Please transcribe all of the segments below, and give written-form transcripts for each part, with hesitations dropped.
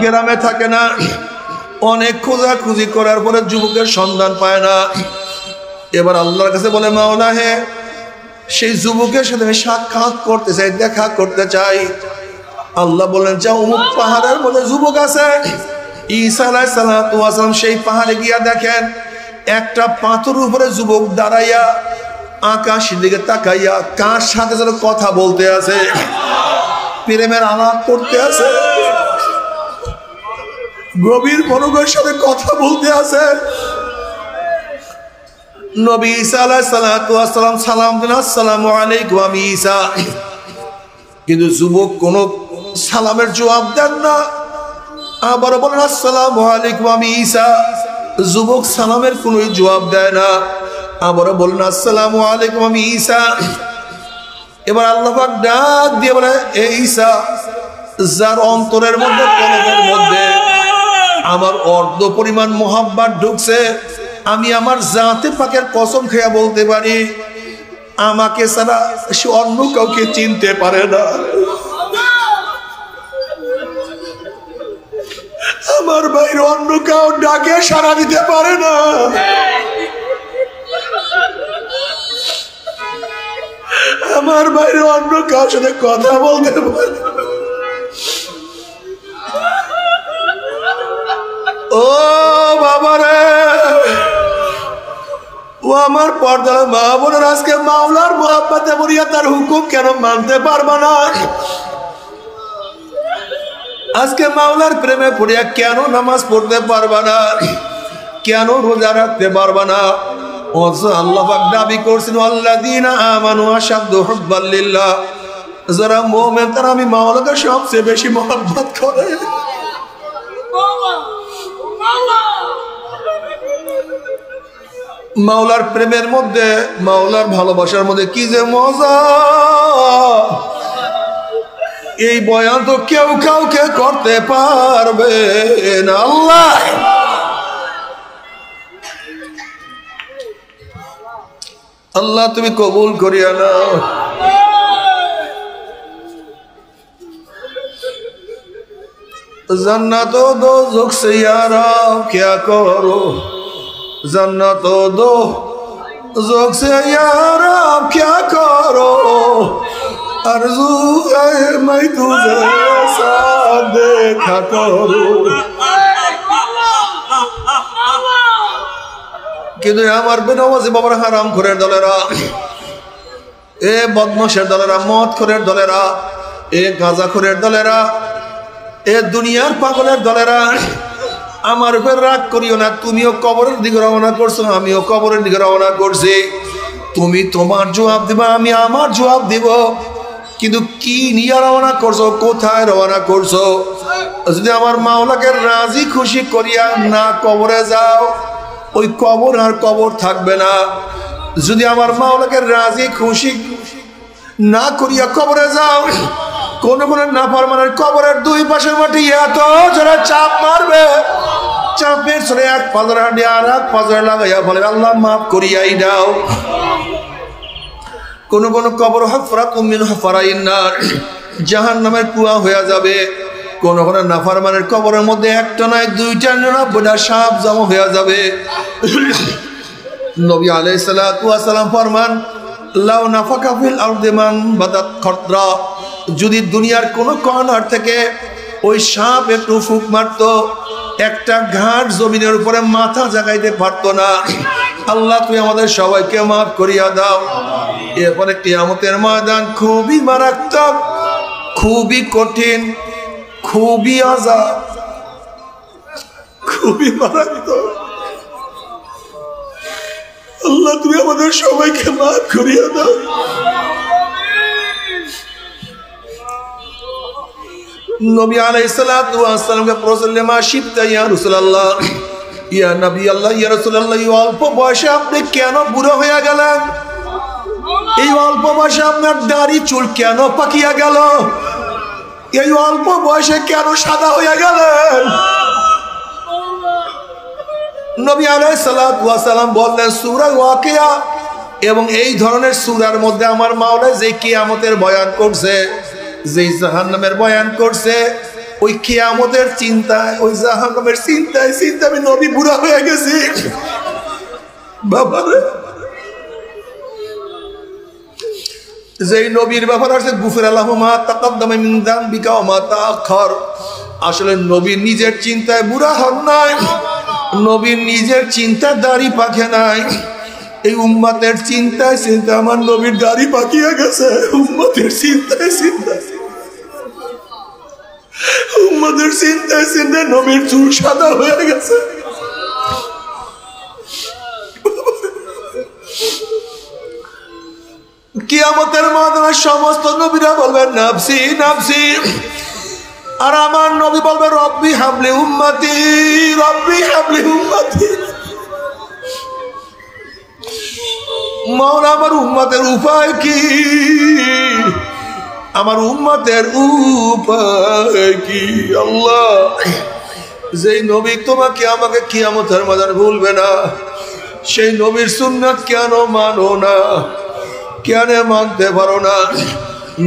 গ্রামে থাকে না, অনেক খোঁজাখুঁজি করার পরে যুবকের সন্ধান পায় না। এবার আল্লাহর কাছে বলে, মাওলা হে, সেই যুবকের সাথে আমি সাক্ষাৎ করতে চাই, দেখা করতে চাই। আল্লাহ বলেন, যা অমুক পাহাড়ের মধ্যে যুবক আছে। ঈসা আলাইহিস সালাম সেই পাহাড়ে গিয়া দেখেন একটা পাথর উপরে যুবক দাঁড়াইয়া আকাশের দিকে তাকাইয়া কার সাথে যেন কথা বলতে আছে, প্রেমের আলাপ করতে আছে, গভীর মনোযোগের সাথে কথা বলতে আছে। নবী ঈসা আলাইহিস সালাম সালাম দিলেন, আসসালামু আলাইকুম, আমি ঈসা। কিন্তু যুবক কোন সালামের জবাব দেন না। আবার বলেন, আসসালামু আলাইকুম, আমি ঈসা। যুবক সালামের কোনো জবাব দেয় না। আবার বলেন, আসসালামু আলাইকুম, আমি ঈসা। এবার আল্লাহ পাক ডাক দিয়ে বলে, এ ঈসা, যার অন্তরের মধ্যে কলবের মধ্যে আমার অর্ধ পরিমাণ মোহাব্বত ঢুকছে, আমি আমার জাতে পাকের কসম খেয়া বলতে পারি, আমাকে ছাড়া সে অন্য কাউকে চিনতে পারে না। আমার বাইরে অন্য কাউ ডাকে সাড়া দিতে পারে না। আমার বাইরে অন্য কার সাথে কথা বলতে পারে না। ও বাবারে, ও আমার পর্দার মা বোনের, আজকে মাওলার মোহাব্বতে মরিয়া তার হুকুম কেন মানতে পারবা না? আজকে মাওলার প্রেমে পড়িয়া কেন নামাজ পড়তে পারবা না? কেন রোজা রাখতে পারবা না? আল্লাহ পাক দাবি করছেন, আল্লাযীনা আমানু আশাদ্দু হুব্বাল লিল্লাহ, যারা মুমিন তারা আমি মাওলাকে সবচেয়ে বেশি মহব্বত করে। মাওলার প্রেমের মধ্যে, মাওলার ভালোবাসার মধ্যে কি যে মজা! এই বয়ান তো কেউ কাউকে করতে পারবে না। আল্লাহ আল্লাহ তুমি কবুল করিয়া নাও। जन्नत दो ज़ुख से यारा क्या करो, जन्नत दो ज़ुख से यारा क्या करो, आरज़ू है मैं तुझे साथ देखा करो। কিন্তু আমার বেনামাজি বাবার হারাম খোরের দলেরা, এ বদমাশের দলেরা, মদ খোরের দলেরা, এ গাঁজা খোরের দলেরা, এ দুনিয়ার পাগলের দলেরা, আমার উপর রাগ করিও না। তুমিও কবরের দিকে রওনা করছো, আমিও কবরের দিকে রওনা করছি। তুমি তোমার জবাব দিবা, আমি আমার জবাব দিব। কিন্তু কি নিয়ে রওনা করছো, কোথায় রওনা করছো? যদি আমার মাওলাকে রাজি খুশি করিয়া না কবরে যাও, ওই কবর আর কবর থাকবে না। যদি আমার মাওলাকে রাজি খুশি না করিয়া কবরে যাও, কোন কোন নাফরমানের কবরের দুই পাশের মাটি এত জোরে চাপ মারবে, চাপের সরে এক পাজর হাঁটি আর এক পাজরে লাগাইয়া বলে, আল্লাহ মাফ করিয়াই দাও। কোন কোন কবর হাফরাতুম মিন হাফরাইন নার, জাহান্নামের কুয়া হয়ে যাবে। কোন কোন নাফরমানের কবরের মধ্যে একটা নয়, দুইটা 99টা সাপ জমা হয়ে যাবে। নবী আলাইহিস সালাতু ওয়াস সালাম ফরমান, লাউ নাফাকা ফিল আরদি মান বাদাত খতরা, যদি দুনিয়ার কোন কর্নার থেকে ওই সাপ একটু ফুক মারতো, একটা ঘাট জমিনের উপরে মাথা জাগাইতে পারতো না। আল্লাহ তুই আমাদের সবাইকে মাফ করিয়া দাও। এরপরে কিয়ামতের ময়দান খুবই মারাত্মক, খুবই কঠিন, খুবই আযাব, খুবই মারাত্মক। আল্লাহ তুমি আমাদের সবাইকে মাফ করিয়া দাও। নবী আলাইহিস সালাতু ওয়াস সালামকে প্রশ্ন, মা শিবতা ইয়া রাসূলুল্লাহ, ইয়া নবী আল্লাহ, ইয়া রাসূলুল্লাহ, এই অল্প বয়সে আপনি কেন বুড়ো হয়ে গেলেন? এই অল্প বয়সে আপনার দাড়ি চুল কেন পাকিয়া গেল? এই অল্প বয়সে কেন সাদা হয়ে গেলেন? নবী আলাইহিস সালাতু ওয়াস সালাম বললেন, সূরা ওয়াকিয়া এবং এই ধরনের সূরার মধ্যে আমার মাওলা যে কিয়ামতের বয়ান করছে, যে জাহান্নামের বয়ান করছে, ওই কিয়ামতের চিন্তায়, ওই জাহান্নামের চিন্তায় চিন্তা আমি নবী বুড়া হয়ে গেছি বাবারে। যেই নবীর ব্যাপার আছে গুফিরা লাহু মা তাকাদ্দামা মিন যামবিকা ওয়া মা তাআখার, আসলে নবীর নিজের চিন্তায় বুড়া হন নাই, নবীর নিজের চিন্তা দাড়ি পাকে নাই, এই উম্মতের চিন্তায় চিন্তা আমার নবীর দাড়ি পাকিয়ে গেছে। উম্মতের চিন্তায় চিন্তা, উম্মতের চিন্তায় চিন্তায় নবীর চুল সাদা হয়ে গেছে। কিয়ামতের ময়দানে সমস্ত নবীরা বলবেন নাফসি নাফসি, আর আমার নবী বলবে রব্বি হাবলি উম্মতি, রব্বি হাবলি উম্মতি। মাওলা আমার উম্মতের উপায় কি, আমার উম্মতের উপায় কি? আল্লাহ, যেই নবী তোমাকে আমাকে কিয়ামতের ময়দানে ভুলবে না, সেই নবীর সুন্নাত কেন মানো না, কেন মানতে পারো না?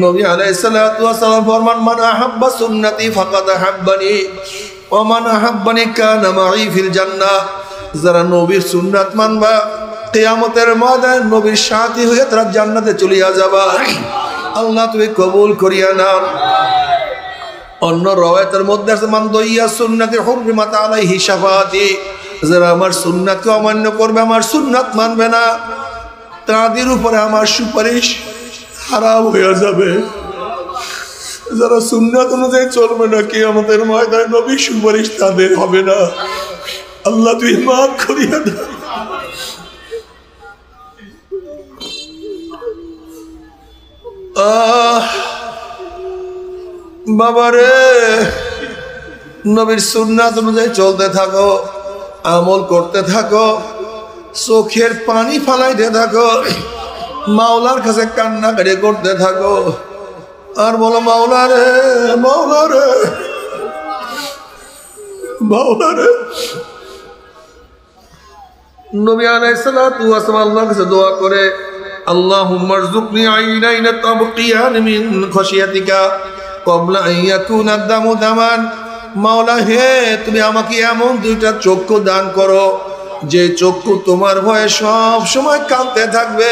নবী আলাইহিস সালাতু ওয়াস সালাম ফরমান মান আহাব্বা সুন্নতি ফাকাদ আহাব্বানি ওয়া মান আহাব্বানি কানা মাই ফিল জান্নাহ। যারা নবীর সুন্নাত মানবা কিয়ামতের ময়দানে নবীর সাথী হয়ে তারা জান্নাতে চলিয়া যাবা। আল্লাহ তুমি কবুল করিয়া নাও। অন্য রওয়ায়াতের মধ্যে আছে মান দইয়া সুন্নতি হুররিমাত আলাইহি শাফাআতি, যারা আমার সুন্নাতকে অমান্য করবে, আমার সুন্নাত মানবে না, তাদের উপরে আমার সুপারিশ হারাম হয়ে যাবে। যারা সুন্নাত অনুযায়ী চলবে না কিয়ামতের ময়দানে নবীর সুপারিশ তাদের হবে না। আল্লাহ তুই মাফ করিয়া দাও। বাবারে, নবীর সুন্নাত অনুযায়ী চলতে থাকো, আমল করতে থাকো, চোখের পানি ফালাইতে থাকো, মাওলার কাছে কান্নাকাটি করতে থাকো, আর বলো মাওলা রে, মাওলা রে, মাওলা রে। নবী আলাইহিস সালাতু ওয়াস সালাম আল্লাহর কাছে দোয়া করে আল্লাহুম্মা রযুকনি আইনাইনা তাবকিয়ান মিন খাশিয়াতিকা ক্বাবলা আন ইয়াকুনা দামু দামান। মাওলা হে, তুমি আমাকে এমন দুইটা চক্ষু দান করো যে চক্ষু তোমার ভয়ে সব সময় কাঁদতে থাকবে।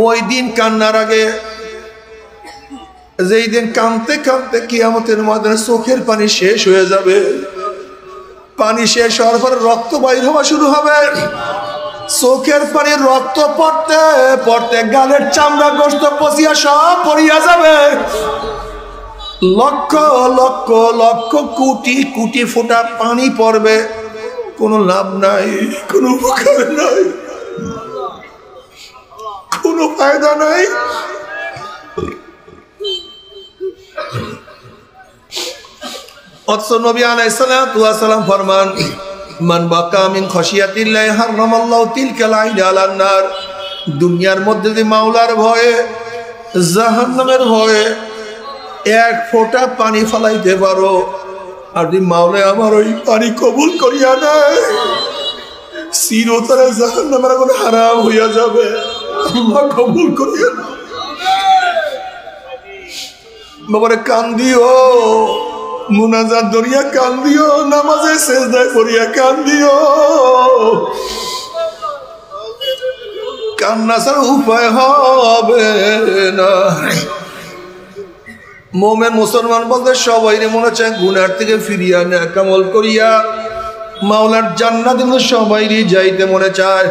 ওই দিন কান্নার আগে, যেই দিন কাঁদতে কাঁদতে কিয়ামতের ময়দানে চোখের পানি শেষ হয়ে যাবে, পানি শেষ হওয়ার পরে রক্ত বাইর হওয়া শুরু হবে। চোখের পানি রক্ত পড়তে পড়তে গালের চামড়া গোস্ত পচিয়া সব পড়িয়া যাবে। লক্ষ লক্ষ লক্ষ কোটি কোটি ফোঁটা পানি পড়বে, কোনো লাভ নাই, কোনো উপকার নাই, কোনো ফায়দা নাই। অথচ নবী আলাইহিস সালাতু ওয়াস সালাম ফরমান মান বাকা মিন খাশিয়াতিল্লাহি হারামাল্লাহু তিলকাল আইন আলান নার। দুনিয়ার মধ্যে যদি মাওলার ভয়ে, জাহান্নামের ভয়ে এক ফোঁটা পানি ফলাইতে পারো, আর যদি মাওলা আমার ওই পানি কবুল করিয়া নেয়, চিরতরে জাহান্নামের আগুন হারাম হইয়া যাবে। আল্লাহ কবুল করিয়া নাও। বাবারে কান্দিও, মুনাজাত দরিয়া কান্দিও, নামাজে সেজদায় পড়িয়া কান্দিও। কান্না ছাড়া উপায় হবে না। মোমেন মুসলমান বলতে সবাই মনে চায় গুনার থেকে ফিরিয়া নেক আমল করিয়া মাওলার জান্নাত সবাইরই যাইতে মনে চায়।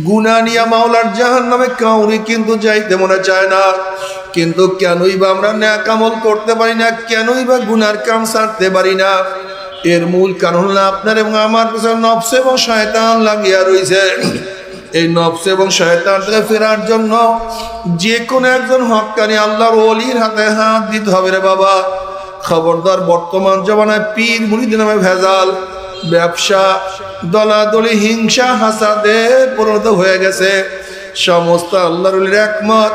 গুনাহ নিয়া মাওলার জাহান্নামে কাউরি কিন্তু যাইতে মনে চায় না। কিন্তু কেনই বা আমরা নেক আমল করতে পারি না, কেনই বা গুনার কাম ছাড়তে পারি না? এর মূল কারণ হলো আপনার এবং আমার পিছনে নফস এবং শয়তান লাগিয়া রয়েছে। এই নফস এবং শয়তান থেকে ফেরার জন্য যে কোনো একজন হক্কানি আল্লাহর ওলির হাতে হাত দিতে হবে রে বাবা। খবরদার, বর্তমান জমানায় পীর মুরিদ নামে ভেজাল, ব্যবসা, দলাদলি, হিংসা, হাসাদে পরিণত হয়ে গেছে। সমস্ত আল্লাহর ওলির একমত,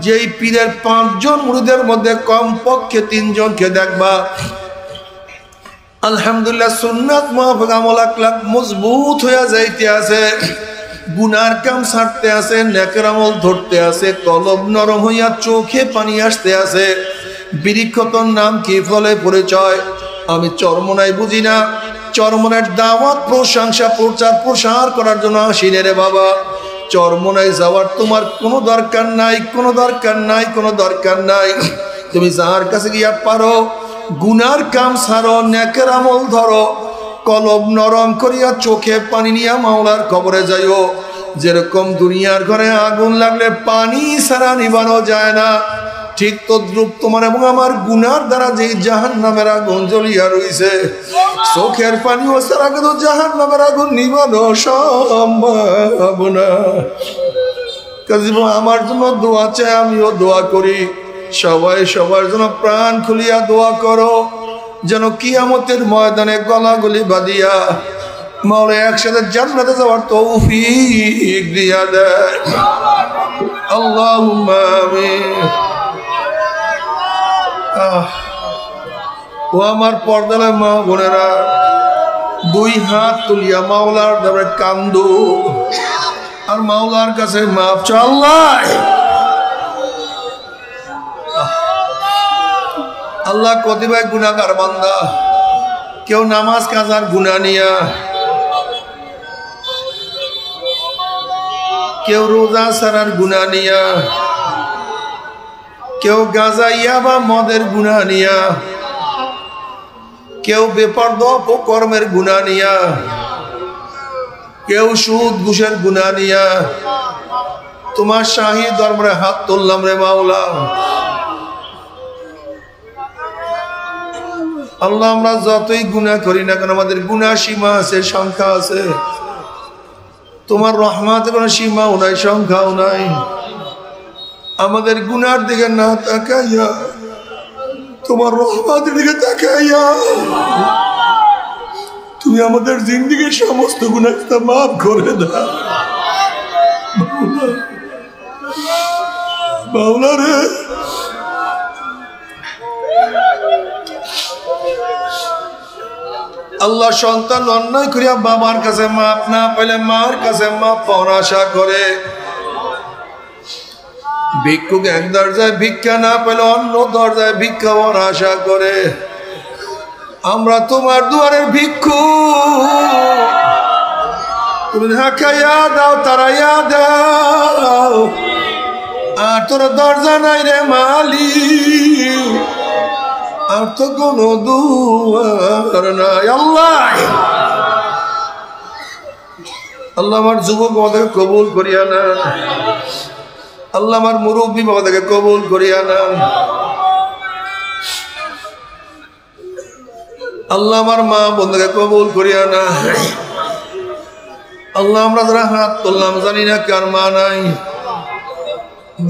যেই পীরের 5 জন মুরিদের মধ্যে কমপক্ষে 3 জনকে দেখবা আলহামদুলিল্লাহ সুন্নাত মুআফিক আমল আকলাক মজবুত হয়ে যাইতে আছে, গুনার কাম ছাড়তে আছে, নেকের আমল ধরতে আছে, কলব নরম হইয়া চোখে পানি আসতে আছে। বৃক্ষ তোর নাম কি, ফলে পরিচয় আমি চরমনাই বুঝি না। চরমনের দাওয়াত প্রশংসা প্রচার প্রসার করার জন্য আসিনে রে বাবা। চরমনাই যাওয়ার তোমার কোনো দরকার নাই, কোনো দরকার নাই, কোনো দরকার নাই। তুমি যার কাছে গিয়া পারো গুনার কাম ছাড়ো, নেকের আমল ধরো, কলব নরম করিয়া চোখে পানি নিয়া মাওলার কবরে যাইও। যেরকম দুনিয়ার ঘরে আগুন লাগলে পানি ছাড়া নিবানো যায় না, ঠিক তদ্রুপ তোমার এবং আমার গুনার দ্বারা যে জাহান্নামের আগুন জ্বলিয়া রইছে, চোখের পানিও ছাড়া কিন্তু জাহান্নামের আগুন নিবানো সম্ভব না। কাজী আমার জন্য দোয়া চাই, আমিও দোয়া করি। সবাই সবার জন্য প্রাণ খুলিয়া দোয়া করো, যেন কিয়ামতের ময়দানে গলাগলি বাঁধিয়া মাওলা একসাথে জান্নাতে যাওয়ার তৌফিক দিয়া দেয়। আল্লাহুম্মা আমিন। ও আমার পর্দার মা বোনেরা, দুই হাত তুলিয়া মাওলার দরবারে কান্দো আর মাওলার কাছে মাফ চাও। আল্লাহ আল্লাহ কতিপয় গুনাহগার বান্দা, কেউ নামাজ কাজার গুনাহ নিয়া, কেউ রোজা ছাড়ার গুনাহ নিয়া, কেউ গাঁজা ইয়াবা মদের গুনাহ নিয়া, কেউ বেপরদা অপকর্মের গুনাহ নিয়া, কেউ সুদ ঘুষের গুনাহ নিয়া তোমার শাহী দরবারে হাত তুললাম রে মাওলা। আল্লাহ আমরা যতই গুনাহ করি না কেন, আমাদের গুনাহ সীমা আছে, সংখ্যা আছে। তোমার রহমতের কোনো সীমাও নাই, সংখ্যাও নাই। আমাদের গুনার দিকে না তাকাইয়া তোমার রহমতের দিকে তাকাইয়া তুমি আমাদের জিন্দেগীর সমস্ত গুনাহকে মাফ করে দাও মাওলা রে। আল্লাহ সন্তান অন্যায় করিয়া বাবার কাছে মাপ না পেলে মার কাছে মাপ পাওয়ার আশা করে, ভিক্ষুক এক দরজায় ভিক্ষা না পেলে অন্য দরজায় ভিক্ষা পাওয়ার আশা করে। আমরা তোমার দুয়ারের ভিক্ষু, তুমি ঢাকাইয়া দাও, তারাইয়া দাও, আর তোর দরজা নাই রে মালিক, আর তো কোনো দুয়ার নাই। আল্লাহ আল্লাহ আমার যুবক বাবাকে কবুল করিয়া না, আল্লাহ আমার মুরব্বী বাবাকে কবুল করিয়া না, আল্লাহ আমার মা বন্ধুকে কবুল করিয়া না। আল্লাহ আমরা যারা হাত তুললাম জানি না কার মা নাই,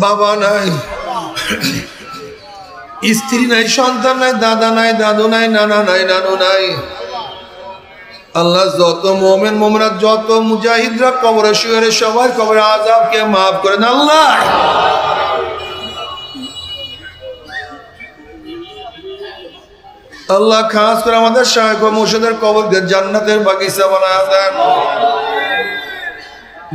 বাবা নাই, স্ত্রী নাই, সন্তান নাই, দাদা নাই, দাদু নাই, নানা নাই, নানু নাই। আল্লাহ যত মোমেন মোমনাত, যত মুজাহিদরা কবরে শুয়ে সবার কবরে আযাবকে মাফ করেন আল্লাহ। আল্লাহ খাস করে আমাদের শায়খ ও মুর্শিদের কবরকে জান্নাতের বাগিচা বানায় দেন।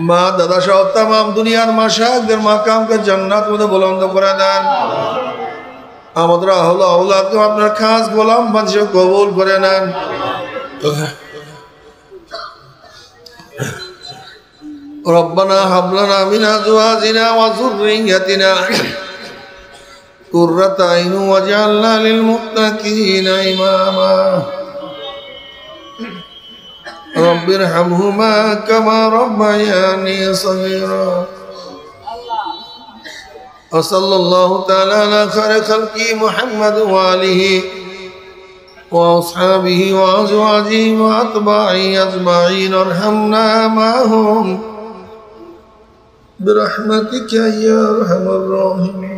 মা দাদা সহ তামাম দুনিয়ার মাশায়েখদের মাকামকে জান্নাত মধ্যে বুলন্দ করে দেন। আমাদের আহলে আওলাদকে আপনার খাস গোলাম বানিয়ে কবুল করে নেন। রব্বানা হাব লানা মিন আজওয়াজিনা ওয়া যুররিয়্যাতিনা কুররাতা আইন ওয়াজআলনা লিল মুত্তাকিনা ইমামা। রব্বিরহামহুমা কামা রাব্বায়ানি সগীরা। وصلى الله تعالى على خير خلقه محمد وآله وأصحابه وأزواجه وأتباعه أجمعين وارحمنا معهم برحمتك يا أرحم الراحمين.